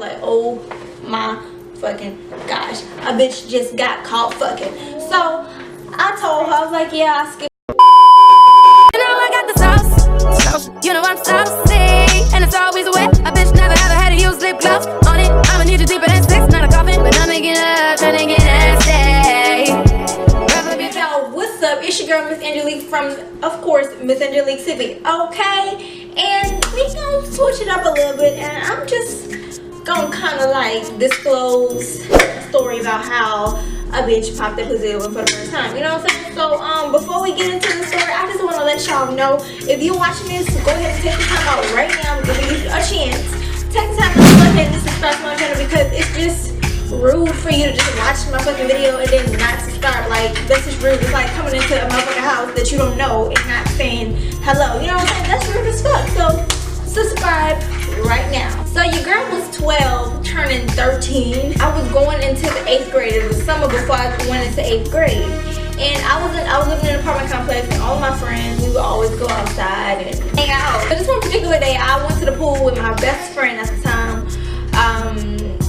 like, oh my fucking gosh, a bitch just got caught fucking. So I told her, I was like, yeah, I skipped. You know I got the sauce. You know I'm saucy, and it's always wet. A bitch never ever had to use lip gloss on it. I'ma need you deeper than sex, not a coffin, but I'm making up, trying to get nasty. Yo, what's up? It's your girl Miss Angelique from, of course, MissAngeliqueTV. Okay, and we gonna switch it up a little bit, and I'm just gonna kind of like disclose a story about how a bitch popped their pussy open for the first time. You know what I'm saying? So before we get into the story, I just want to let y'all know, if you're watching this, go ahead and take the time out right now. I'm giving you a chance. Take the time to go ahead and subscribe to my channel, because it's just rude for you to just watch my fucking video and then not subscribe. Like, that's just rude. It's like coming into a motherfucking house that you don't know and not saying hello. You know what I'm saying? That's rude as fuck. So subscribe right now. So your girl was 12, turning 13. I was going into the 8th grade. It was summer before I went into 8th grade. And I was living in an apartment complex, and all of my friends, we would always go outside and hang out. But this one particular day, I went to the pool with my best friend at the time.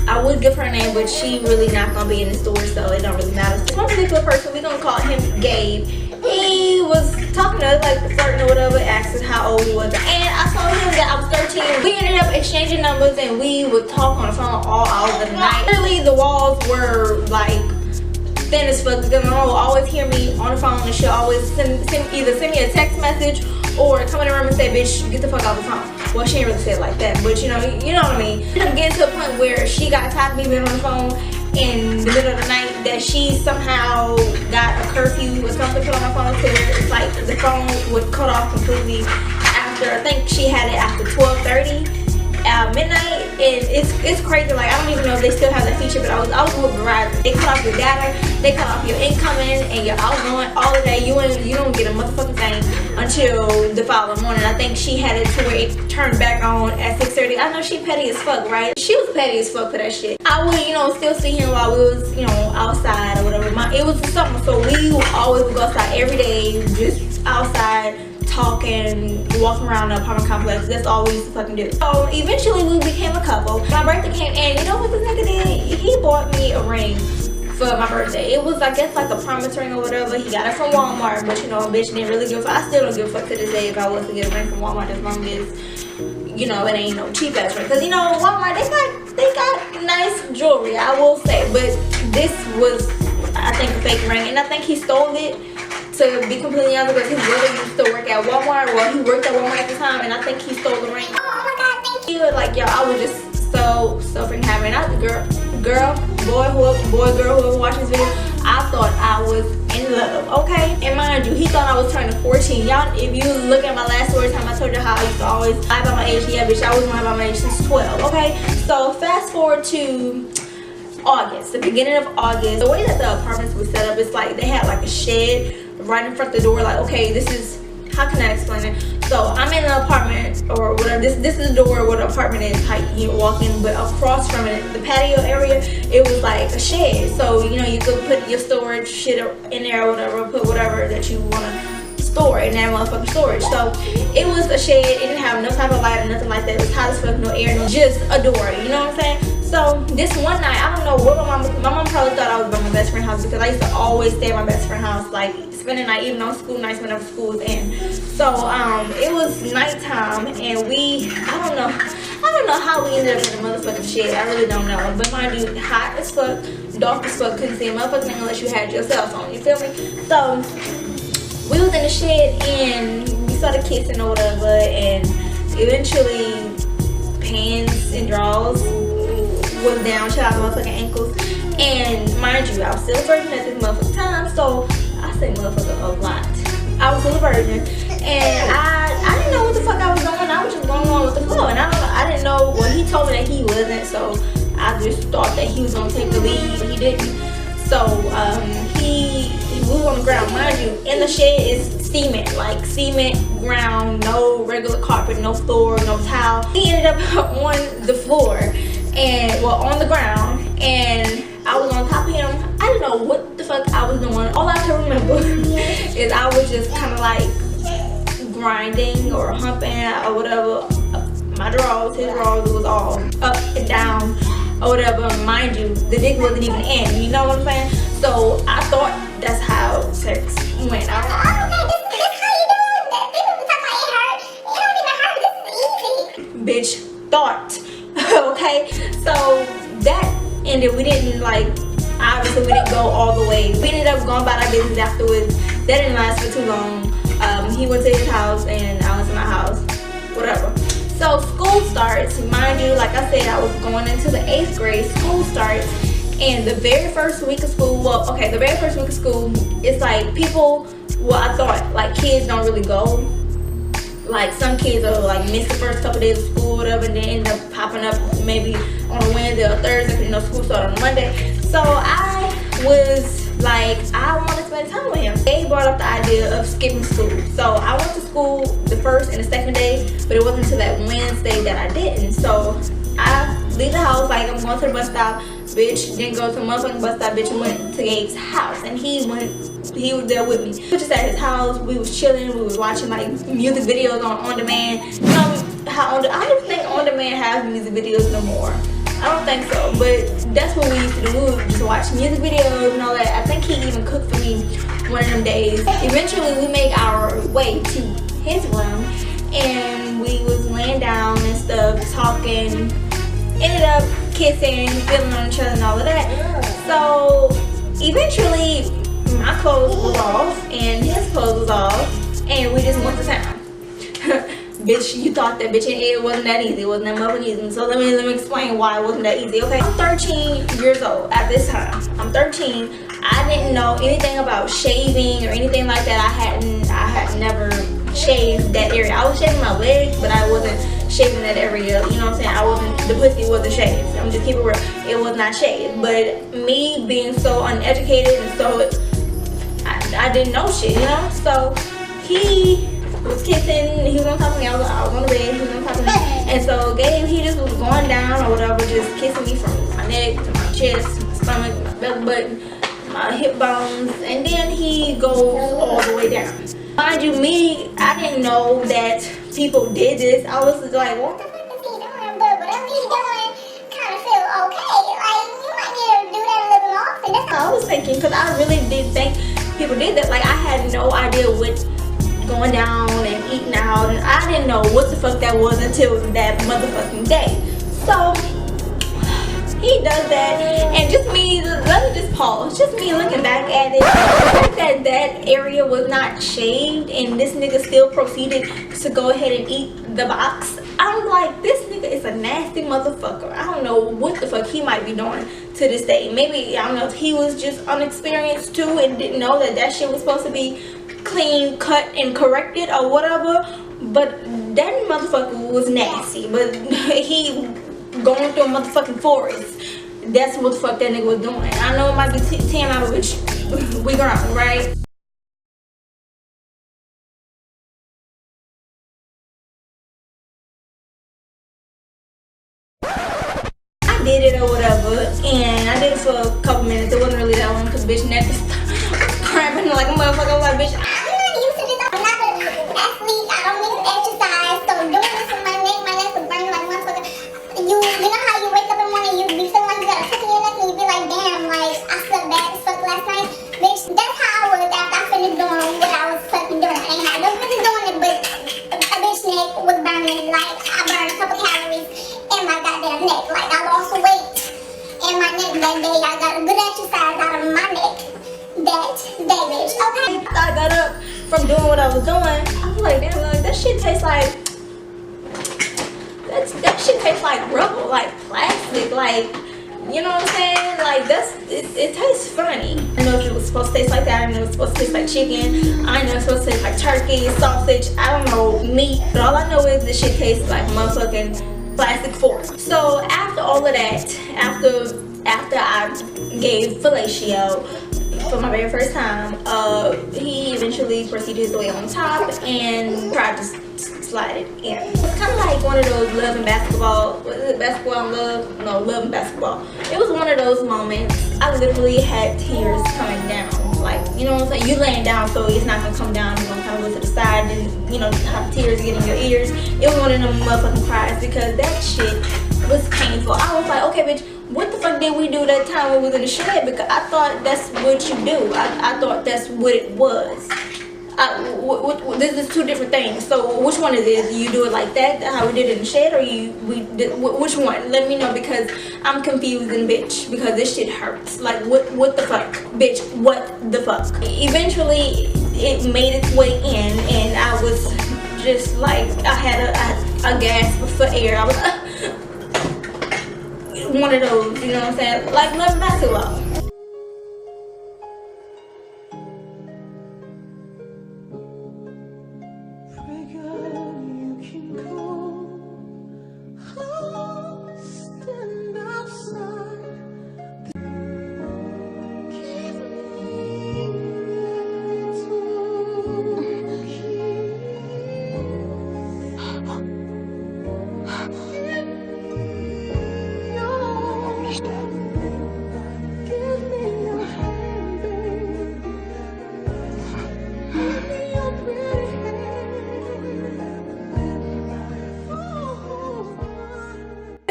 I would give her a name, but she really not gonna be in the store, so it don't really matter. This one particular person, we gonna call him Gabe. He was talking to us, like flirting or whatever, asking how old he was, and I told him that I was 13. We ended up exchanging numbers, and we would talk on the phone all hours of the night. Literally, the walls were like thin as fuck, because my mom would always hear me on the phone, and she'll always either send me a text message or come in the room and say, bitch, get the fuck off the phone. Well, she didn't really say it like that, but you know what I mean. I'm getting to a point where she got tired of me being on the phone in the middle of the night, that she somehow got a curfew or something put on my phone, to where it's like the phone would cut off completely after, I think she had it after 12:30. Midnight, and it's crazy. Like, I don't even know if they still have that feature, but I was with Verizon. They cut off your data, they cut off your incoming and your outgoing, all of that. You don't get a motherfucking thing until the following morning. I think she had it to where it turned back on at 6:30. I know she petty as fuck, right? She was petty as fuck for that shit. I would, still see him while we was, outside or whatever. It was the summer, so we always would go outside every day, just outside, talking, walking around the apartment complex. That's all we used to fucking do. So eventually we became a couple. My birthday came, and you know what this nigga did? He bought me a ring for my birthday. It was, I guess, like a promise ring or whatever. He got it from Walmart, but a bitch didn't really give a fuck. I still don't give a fuck to this day if I was to get a ring from Walmart, as long as it ain't no cheap ass ring. Because Walmart, they got nice jewelry, I will say, but this was, I think, a fake ring, and I think he stole it. To be completely honest, because his brother used to work at Walmart. Well, he worked at Walmart at the time, and I think he stole the ring. Oh my god, thank you. Like, yo, I was just so freaking happy. And I was girl, whoever watched this video, I thought I was in love, okay? And mind you, he thought I was turning 14. Y'all, if you look at my last story time, I told you how I used to always lie about my age. Yeah, bitch, I was lying about my age since 12, okay? So fast forward to August, the beginning of August. The way that the apartments were set up, it's like they had like a shed right in front of the door. Like, okay, this is, how can I explain it? So I'm in an apartment or whatever. This is the door where the apartment is, like, you walk in, but across from it, the patio area, it was like a shed. So you could put your storage shit in there or whatever, put whatever that you want to store in that motherfucking storage. So it was a shed. It didn't have no type of light or nothing like that. It was hot as fuck, no air, no, just a door. You know what I'm saying? So this one night, I don't know what my mom probably thought I was at my best friend's house, because I used to always stay at my best friend's house, like spend the night, even on school nights whenever school was in. So it was nighttime, and I don't know how we ended up in the motherfucking shed. I really don't know. But mind you, hot as fuck, dark as fuck, couldn't see a motherfucking thing unless you had your cell phone. You feel me? So we was in the shed, and we started kissing or whatever, and eventually pants and drawers was down to our motherfucking ankles. And mind you, I was still a virgin at this motherfucking time, so I say motherfucker a lot. I was still a virgin, and I didn't know what the fuck I was doing. I was just going on with the flow, and I didn't know. Well, he told me that he wasn't, so I just thought that he was gonna take the lead, but he didn't. So he was on the ground. Mind you, in the shed is cement, like cement ground, no regular carpet, no floor, no towel. He ended up on the floor, and well, on the ground, and I was on top of him. I didn't know what the fuck I was doing. All I can remember is I was just kind of like grinding or humping or whatever. My drawers, his drawers, it was all up and down down or whatever. Mind you, the dick wasn't even in, you know what I'm saying? So I thought that's how sex went. I was like, oh, okay, this how you doing? People be talking about it hurt. It don't even hurt. This is easy. Bitch, thought. Okay, so that ended. We didn't obviously we didn't go all the way. We ended up going about our business afterwards. That didn't last for too long. He went to his house and I went to my house. Whatever. So school starts. Mind you, like I said, I was going into the 8th grade. School starts, and the very first week of school. Well, okay, the very first week of school, it's like people. Well, I thought like kids don't really go. Like some kids are like miss the first couple days of school, whatever, and then end up popping up maybe on a Wednesday or Thursday, because you know school started on a Monday. So I was like, I want to spend time with him. They brought up the idea of skipping school. So I went to school the first and the second day, but it wasn't until that Wednesday that I didn't. So I leave the house like I'm going to the bus stop. Bitch didn't go to the motherfucking bus stop. Bitch went to Gabe's house, and he was there with me. We were just at his house. We was chilling. We was watching like music videos on demand. You know how I don't even think on demand has music videos no more. I don't think so, but that's what we used to do. We would just watch music videos and all that. I think he even cooked for me one of them days. Eventually, we made our way to his room, and we was laying down and stuff, talking. Ended up kissing, feeling on each other and all of that. So eventually, my clothes was off and his clothes was off, and we just went to town. Bitch, you thought that bitch and it wasn't that easy. It wasn't that motherfucking easy. So let me explain why it wasn't that easy. Okay, I'm 13 years old at this time. I'm 13. I didn't know anything about shaving or anything like that. I had never shaved that area. I was shaving my legs, but I wasn't shaving that area. You know what I'm saying? The pussy wasn't shaved. I'm just keeping it real. It was not shaved. But me being so uneducated and so I didn't know shit, you know? So he was kissing, he was on top of me, I was on the bed, he was on top of me, and so Gabe, he just was going down or whatever, just kissing me from my neck to my chest, my stomach, my belly button, my hip bones, and then he goes all the way down. Mind you, me, I didn't know that people did this. I was like, what the fuck is he doing? But whatever he's doing kind of feel okay. Like, you might need to do that a little more often. That's what I was thinking, because I really did think people did that. Like, I had no idea what going down and eating out, and I didn't know what the fuck that was until that motherfucking day. So he does that, and just me, let me just pause, just me looking back at it, the fact that that area was not shaved and this nigga still proceeded to go ahead and eat the box. I'm like, this nigga is a nasty motherfucker. I don't know what the fuck he might be doing to this day. Maybe, I don't know if he was just unexperienced too and didn't know that that shit was supposed to be clean cut and corrected or whatever, but that motherfucker was nasty. But he going through a motherfucking forest, that's what the fuck that nigga was doing. I know it might be 10 out of which we grown, right? I did it or whatever, and I did it for a couple minutes. It wasn't really that long because bitch neck was cramping like a motherfucker. I was like, bitch, you know how you wake up in the morning, you be feeling like you got a hook in your neck and you be like, damn, like, I slept bad as fuck last night. Bitch, that's how I was after I finished doing what I was fucking doing. I ain't had no business doing it, but a bitch neck was burning. Like, I burned a couple calories in my goddamn neck. Like, I lost weight in my neck that day. I got a good exercise out of my neck that day, bitch. Okay? I got up from doing what I was doing. I was like, damn, like, that shit tastes like... That shit tastes like rubber, like plastic, like, you know what I'm saying? Like, it tastes funny. I know if it was supposed to taste like that. I know it was supposed to taste like chicken. I know it's supposed to taste like turkey, sausage, I don't know, meat. But all I know is this shit tastes like motherfucking plastic fork. So after all of that, after I gave fellatio for my very first time, he eventually proceeded his way on top and tried to slide it in. It's kind of like one of those love and basketball. Was it basketball and love? No, love and basketball. It was one of those moments. I literally had tears coming down. Like, you know what I'm saying? You laying down, so it's not gonna come down. It's gonna kind of go to the side, and you know, have tears get in your ears. It was one of them motherfucking cries because that shit was painful. I was like, okay, bitch, what the fuck did we do that time we was in the shed? Because I thought that's what you do. I thought that's what it was. This is two different things. So which one is it? You do it like that, how we did it in the shed, or which one? Let me know, because I'm confused and bitch, because this shit hurts. Like what the fuck, bitch? What the fuck? Eventually, it made its way in, and I was just like, I had a gasp for air. I was one of those, you know what I'm saying? Like, love not too long.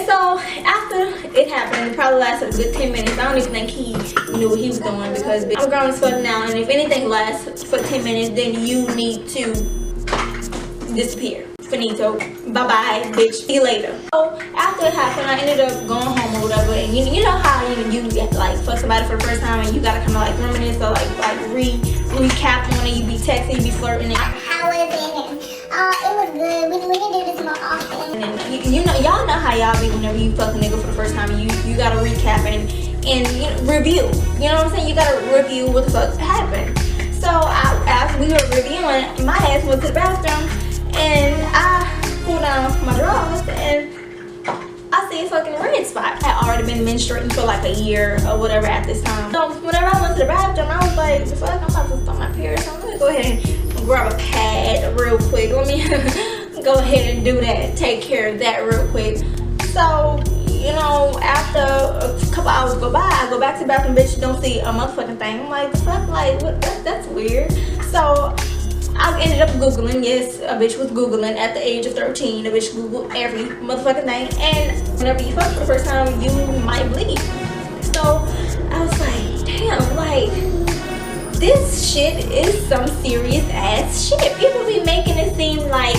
So after it happened, it probably lasted a good 10 minutes. I don't even think he knew what he was doing, because I'm grown as fuck now, and if anything lasts for 10 minutes, then you need to disappear. Finito. Bye-bye, bitch. See you later. So after it happened, I ended up going home or whatever, and you know how you like fuck somebody for the first time, and you gotta kind of like reminisce or like recap on it. You be texting, you be flirting. And how was it? It was good. We can do this more often. And you know, y'all know how y'all be whenever you fuck a nigga for the first time. You gotta recap and you know, review. You know what I'm saying? You gotta review what the fuck happened. So as we were reviewing, my ass went to the bathroom, and I pulled down my drawers, and I see a fucking red spot. I had already been menstruating for like a year or whatever at this time. So whenever I went to the bathroom, I was like, fuck, I'm about to start my period. So I'm gonna go ahead and grab a pad real quick. Let me go ahead and do that. Take care of that real quick. So, you know, after a couple hours go by, I go back to the bathroom, bitch, don't see a motherfucking thing. I'm like, the fuck, like, what? That's weird. So I ended up Googling. Yes, a bitch was Googling at the age of 13. A bitch Googled every motherfucking thing. And whenever you fuck for the first time, you might bleed. So I was like, damn, like, this shit is some serious ass shit. People be making it seem like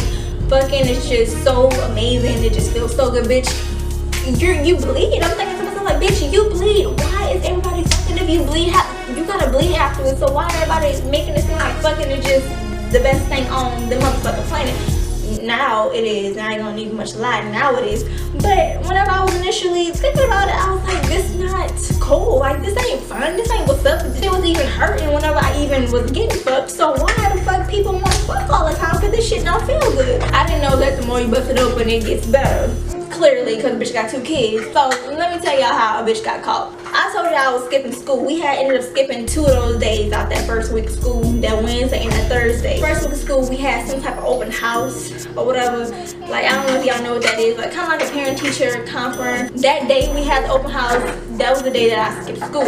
fucking is just so amazing. It just feels so good, bitch. You bleed. I'm thinking to myself like, bitch, you bleed. Why is everybody fucking if you bleed? You gotta bleed afterwards. So why everybody making it seem like fucking is just the best thing on the motherfucking planet? Now it is. I ain't gonna need much lie. Now it is. But whenever I was initially thinking about it, I was like, this not cool. Like, this ain't fun. This ain't what's up. It was even hurting whenever I even was getting fucked. So why the fuck people want to fuck all the time? Because this shit don't feel good. I didn't know that the more you bust it open, it gets better. Clearly, because bitch got 2 kids. So let me tell y'all how a bitch got caught. I told y'all I was skipping school. We had ended up skipping 2 of those days out that first week of school, that Wednesday and that Thursday. First week of school, we had some type of open house or whatever. Like, I don't know if y'all know what that is. Like, kind of like a parent-teacher conference. That day we had the open house. That was the day that I skipped school.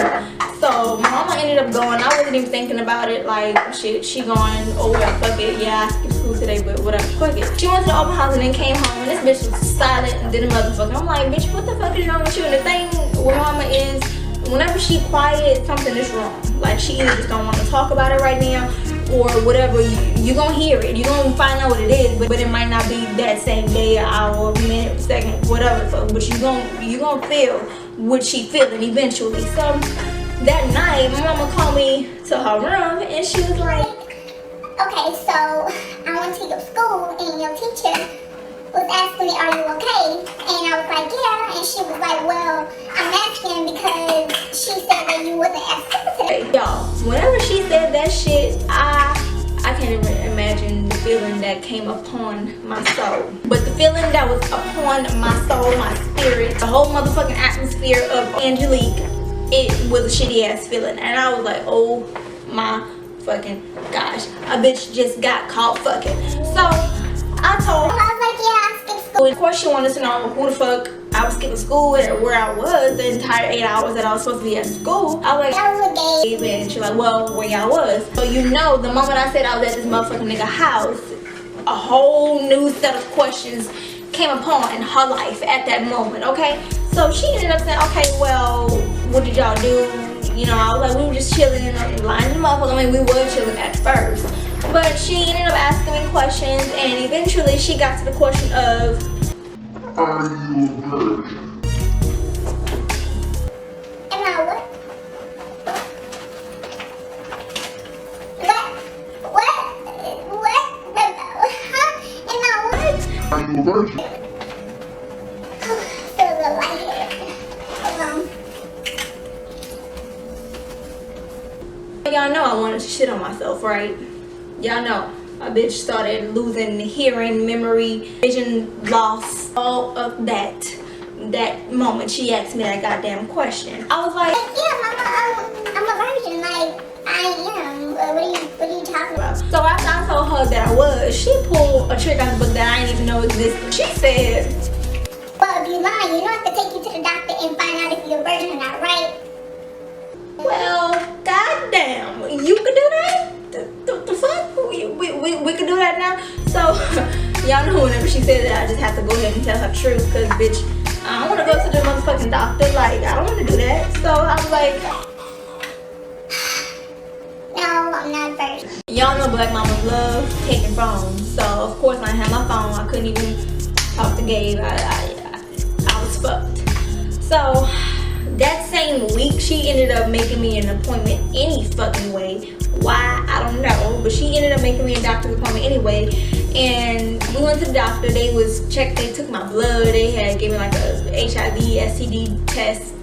So my mama ended up going. I wasn't even thinking about it. Like, shit, she going, oh well, fuck it. Yeah, I skipped school today, but whatever, fuck it. She went to the open house and then came home, and this bitch was silent and did a motherfucker. I'm like, bitch, what the fuck is wrong with you? And the thing with mama is, whenever she quiet, something is wrong. Like, she either just don't want to talk about it right now, or whatever. You gonna hear it. You gonna find out what it is, but it might not be that same day, hour, minute, second, whatever. So, but you gonna feel what she feeling eventually. So that night, my mama called me to her room, and she was like, okay, so I went to your school, and your teacher was asking me, are you okay? And I was like, yeah. And she was like, well, I'm asking because she said that you wasn't as sensitive. Y'all, whenever she said that shit, I can't even imagine the feeling that came upon my soul. But the feeling that was upon my soul, my spirit, the whole motherfucking atmosphere of Angelique, it was a shitty ass feeling. And I was like, oh my fucking gosh, a bitch just got caught fucking. So I told her, I was like, yeah, I skipped school. of course she wanted to know who the fuck I was skipping school and where I was the entire 8 hours that I was supposed to be at school. I was like, that was a gay. and she's like, well, where y'all was. So you know, the moment I said I was at this motherfucking nigga house, a whole new set of questions came upon her life at that moment, okay? So she ended up saying, okay, well, what did y'all do? You know, I was like, we were just chilling and lying to the motherfucker. I mean, we were chilling at first. But she ended up asking me questions, and eventually she got to the question of, are you a virgin? Am I what? What? Huh? Am I what? Are you a virgin? Feel a little lightheaded. y'all know I wanted to shit on myself, right? Y'all know a bitch started losing hearing, memory, vision loss, all of that moment she asked me that goddamn question. I was like, yeah, mama, I'm a virgin, like, I am. What are you talking about? so after I told her that I was, she pulled a trick out of the book that I didn't even know existed. She said, Well, if you lie, you don't have to take you to the doctor and find out if you're a virgin or not, right? well, goddamn, you could do that? The fuck? We could do that now? So, y'all know whenever she said that, I just have to go ahead and tell her the truth, because, bitch, I don't want to go to the motherfucking doctor. Like, I don't want to do that. So, I was like, No, I'm not a virgin. y'all know black mamas love taking phones. So, of course, when I had my phone, I couldn't even talk to Gabe. I was fucked. So, that same week, she ended up making me an appointment any fucking way. Why? I don't know. But she ended up making me a doctor's appointment anyway. And we went to the doctor. They took my blood. They had gave me like a HIV, STD test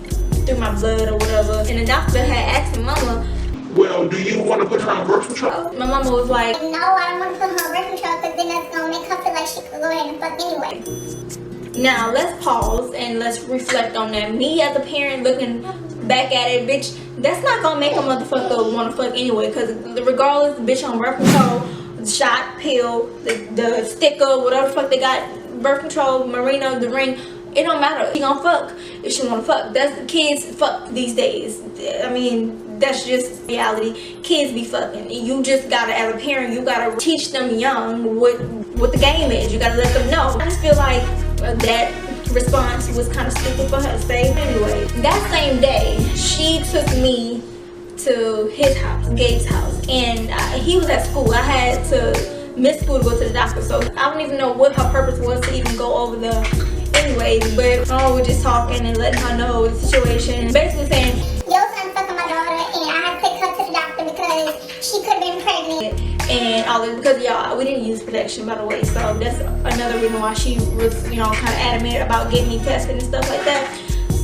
through my blood or whatever. And the doctor had asked my mama, Well, do you want to put her on birth control? my mama was like, No, I don't want to put her on birth control because then that's going to make her feel like she could go ahead and fuck anyway. now let's pause and let's reflect on that. Me as a parent looking back at it, bitch, that's not gonna make a motherfucker want to fuck anyway, because regardless, the bitch on birth control, the shot, pill, the sticker, whatever the fuck they got, birth control, Marina, the ring, it don't matter. She gonna fuck if she wanna fuck. That's kids fuck these days. I mean, that's just reality. Kids be fucking. You just gotta, as a parent, you gotta teach them young what the game is. You gotta let them know. I just feel like that response was kind of stupid for her to say. Anyway, that same day, she took me to his house, Gabe's house, and he was at school. I had to miss school to go to the doctor, so I don't even know what her purpose was to even go over there. Anyways, but we're just talking and letting her know the situation, basically saying, Your son fucking my daughter and I had to take her to the doctor because she could have been pregnant. and all this, because y'all, we didn't use protection, by the way, so that's another reason why she was, you know, kind of adamant about getting me tested and stuff like that.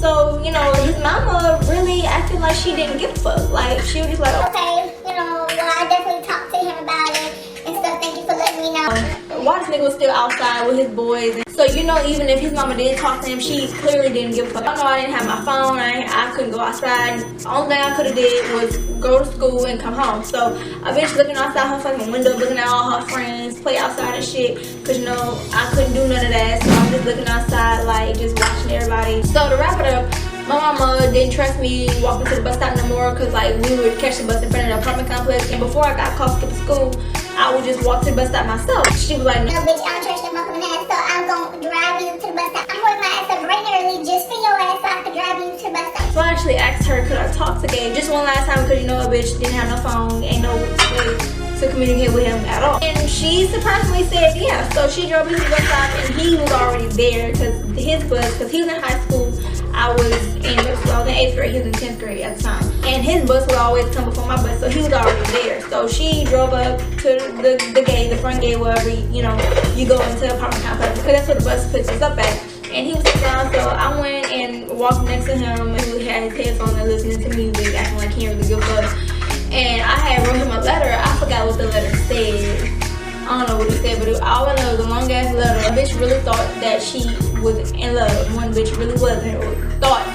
So, you know, his mama really acted like she didn't give a fuck. Like, she was just like, Okay, well, I definitely talked to him about it and stuff. Thank you for letting me know. why this nigga was still outside with his boys. And so, you know, even if his mama did talk to him, she clearly didn't give a fuck. I know I didn't have my phone. I couldn't go outside. The only thing I could have did was go to school and come home. So I bitch looking outside her fucking window, looking at all her friends play outside and shit. Cause, you know, I couldn't do none of that. So I'm just looking outside, like, just watching everybody. So to wrap it up, my mama didn't trust me walking to the bus stop no more, because like we would catch the bus in front of the apartment complex, and before I got called to school, I would just walk to the bus stop myself. She was like, No, bitch, I don't trust your motherfucking ass, so I'm gonna drive you to the bus stop. I'm working my ass up right early just for your ass so I could drive you to the bus stop. so I actually asked her, could I talk to Gabe just one last time, because you know a bitch didn't have no phone, ain't no way to communicate with him at all. And she surprisingly said yeah. So she drove me to the bus stop, and he was already there, because his bus, because he was in high school, I was in middle school. I was in 8th grade, he was in 10th grade at the time. And his bus would always come before my bus, so he was already there. So she drove up to the gate, the front gate, wherever, you know, you go into the apartment complex, because that's where the bus puts us up at. And he was sitting down, so I went and walked next to him, and he had his headphones and listening to music, acting like he didn't really give a fuck. And I had wrote him a letter. I forgot what the letter said. I don't know what he said, but all I know was a long ass letter. A bitch really thought that she was in love. One bitch really wasn't, or thought.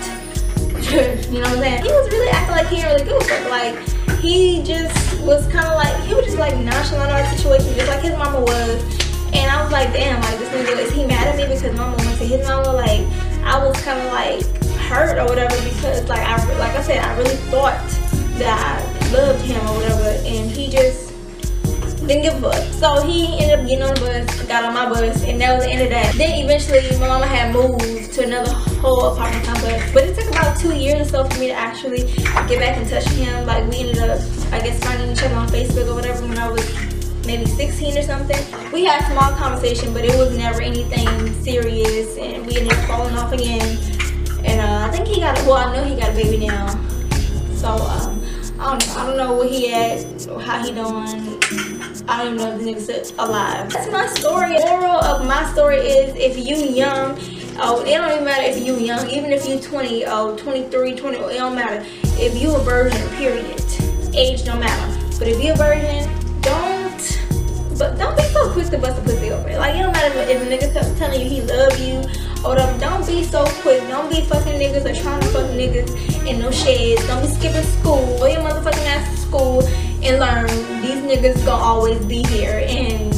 You know what I'm saying? He was really acting like he didn't really give a fuck. Like, he just was kind of like, he was just like nonchalant on our situation, just like his mama was. And I was like, damn, like, this nigga, is he mad at me because mama went to his mama? Like, I was kind of like hurt or whatever, because like I said, I really thought that I loved him or whatever, and he just Didn't give a fuck. So he ended up getting on the bus, got on my bus, and that was the end of that. Then eventually my mama had moved to another whole apartment complex. But it took about 2 years or so for me to actually get back in touch with him. Like we ended up, I guess, finding each other on Facebook or whatever when I was maybe 16 or something. We had a small conversation, but it was never anything serious, and we ended up falling off again. And I think he got, well, I know he got a baby now. So I don't know where he at, or how he doing. I don't even know if the nigga's alive. That's my story. Moral of my story is, if you young, oh, it don't even matter if you young, even if you 20, 23, 20, it don't matter. If you a virgin, period. Age don't matter. But if you a virgin, don't be so quick to bust a pussy open. Like, it don't matter if a nigga telling you he love you or whatever. Don't be so quick. Don't be fucking niggas or trying to fuck niggas in no sheds. Don't be skipping school. Go your motherfucking ass to school and learn. These niggas gonna always be here, and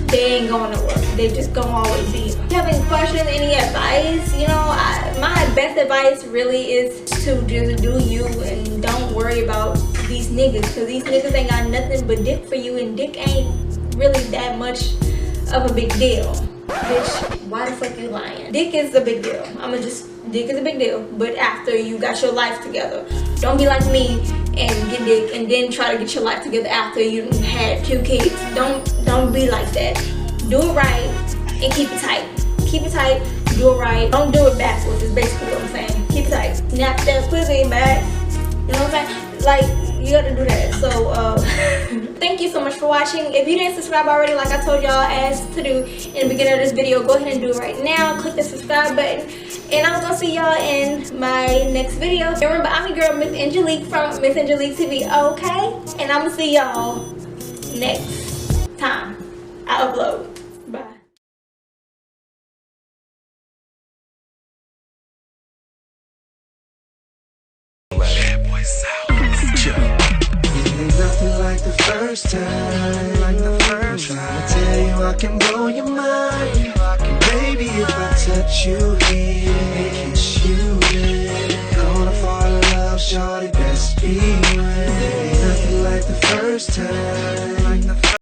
they ain't going nowhere. They just gonna always be here. If you have any questions, any advice, you know, my best advice really is to just do you and don't worry about these niggas, because these niggas ain't got nothing but dick for you, and dick ain't really that much of a big deal. Bitch, why the fuck you lying? Dick is a big deal. Dick is a big deal, but after you got your life together. Don't be like me and get dick and then try to get your life together after you had 2 kids. Don't be like that. Do it right and keep it tight. Keep it tight, do it right. Don't do it backwards, is basically what I'm saying. Keep it tight. Snap that pussy back. You know what I'm saying? Like, you gotta do that. So thank you so much for watching. If you didn't subscribe already, like I told y'all as to do in the beginning of this video, go ahead and do it right now. Click the subscribe button, and I'm gonna see y'all in my next video. And remember, I'm your girl, Miss Angelique from MissAngeliqueTV, okay? And I'm gonna see y'all next time I upload. Bye. Ain't nothing like the first time. I'm trying to tell you I can blow your mind. Baby, if I touch you here and kiss you there, gonna fall in love, shorty, best be with. Ain't nothing like the first time.